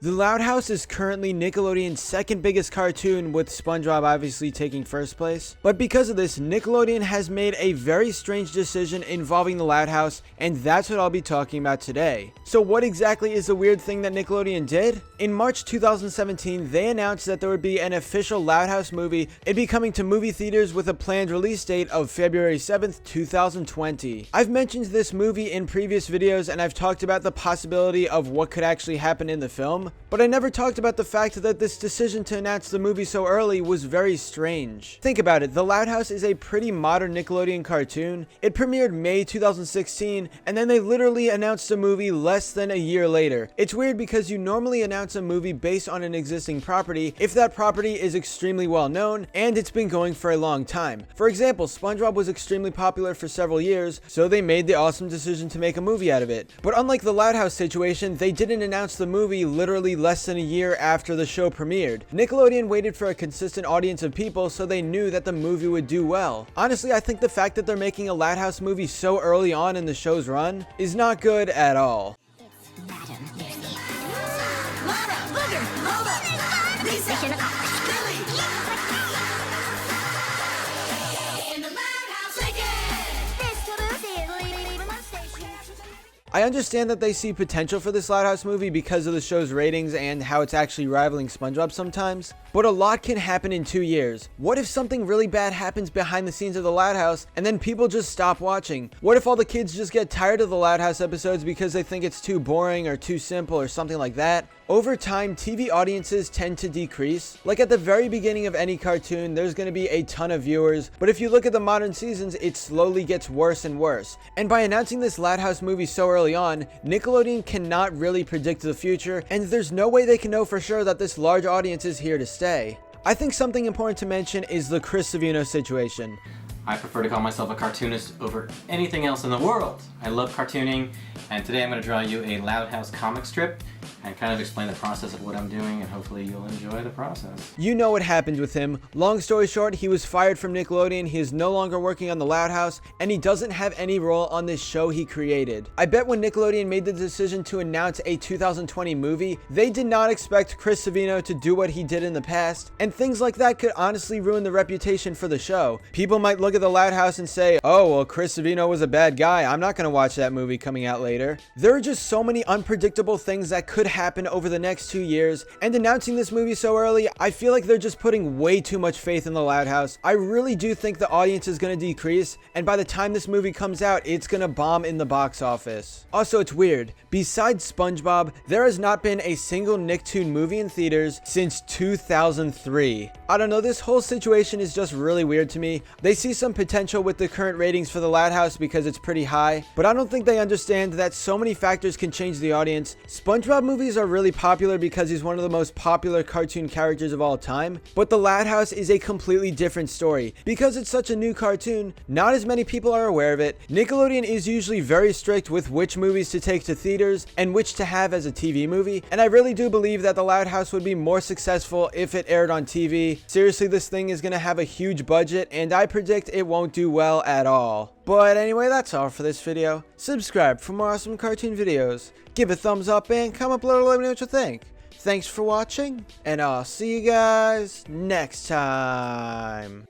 The Loud House is currently Nickelodeon's second biggest cartoon, with SpongeBob obviously taking first place. But because of this, Nickelodeon has made a very strange decision involving the Loud House, and that's what I'll be talking about today. So what exactly is the weird thing that Nickelodeon did? In March 2017, they announced that there would be an official Loud House movie. It'd be coming to movie theaters with a planned release date of February 7th, 2020. I've mentioned this movie in previous videos, and I've talked about the possibility of what could actually happen in the film. But I never talked about the fact that this decision to announce the movie so early was very strange. Think about it, The Loud House is a pretty modern Nickelodeon cartoon. It premiered May 2016, and then they literally announced the movie less than a year later. It's weird because you normally announce a movie based on an existing property if that property is extremely well known and it's been going for a long time. For example, SpongeBob was extremely popular for several years, so they made the awesome decision to make a movie out of it. But unlike the Loud House situation, they didn't announce the movie literally less than a year after the show premiered. Nickelodeon waited for a consistent audience of people, so they knew that the movie would do well. Honestly, I think the fact that they're making a Loud House movie so early on in the show's run is not good at all. I understand that they see potential for this Loud House movie because of the show's ratings and how it's actually rivaling SpongeBob sometimes, but a lot can happen in 2 years. What if something really bad happens behind the scenes of the Loud House and then people just stop watching? What if all the kids just get tired of the Loud House episodes because they think it's too boring or too simple or something like that? Over time, TV audiences tend to decrease. Like at the very beginning of any cartoon, there's going to be a ton of viewers, but if you look at the modern seasons, it slowly gets worse and worse. And by announcing this Loud House movie so early on, Nickelodeon cannot really predict the future, and there's no way they can know for sure that this large audience is here to stay. I think something important to mention is the Chris Savino situation. I prefer to call myself a cartoonist over anything else in the world. I love cartooning, and today I'm going to draw you a Loud House comic strip and kind of explain the process of what I'm doing, and hopefully you'll enjoy the process. You know what happened with him. Long story short, he was fired from Nickelodeon, he is no longer working on the Loud House, and he doesn't have any role on this show he created. I bet when Nickelodeon made the decision to announce a 2020 movie, they did not expect Chris Savino to do what he did in the past, and things like that could honestly ruin the reputation for the show. People might look at the Loud House and say, oh, well, Chris Savino was a bad guy, I'm not going to watch that movie coming out later. There are just so many unpredictable things that could happen over the next 2 years, and announcing this movie so early, I feel like they're just putting way too much faith in the Loud House. I really do think the audience is going to decrease, and by the time this movie comes out, it's going to bomb in the box office. Also, it's weird. Besides SpongeBob, there has not been a single Nicktoon movie in theaters since 2003. I don't know, this whole situation is just really weird to me. They see some potential with the current ratings for the Loud House because it's pretty high, but I don't think they understand that so many factors can change the audience. SpongeBob movies are really popular because he's one of the most popular cartoon characters of all time, but the Loud House is a completely different story. Because it's such a new cartoon, not as many people are aware of it. Nickelodeon is usually very strict with which movies to take to theaters and which to have as a TV movie, and I really do believe that the Loud House would be more successful if it aired on TV. Seriously, this thing is going to have a huge budget, and I predict it won't do well at all. But anyway, that's all for this video. Subscribe for more awesome cartoon videos. Give a thumbs up and comment below to let me know what you think. Thanks for watching, and I'll see you guys next time.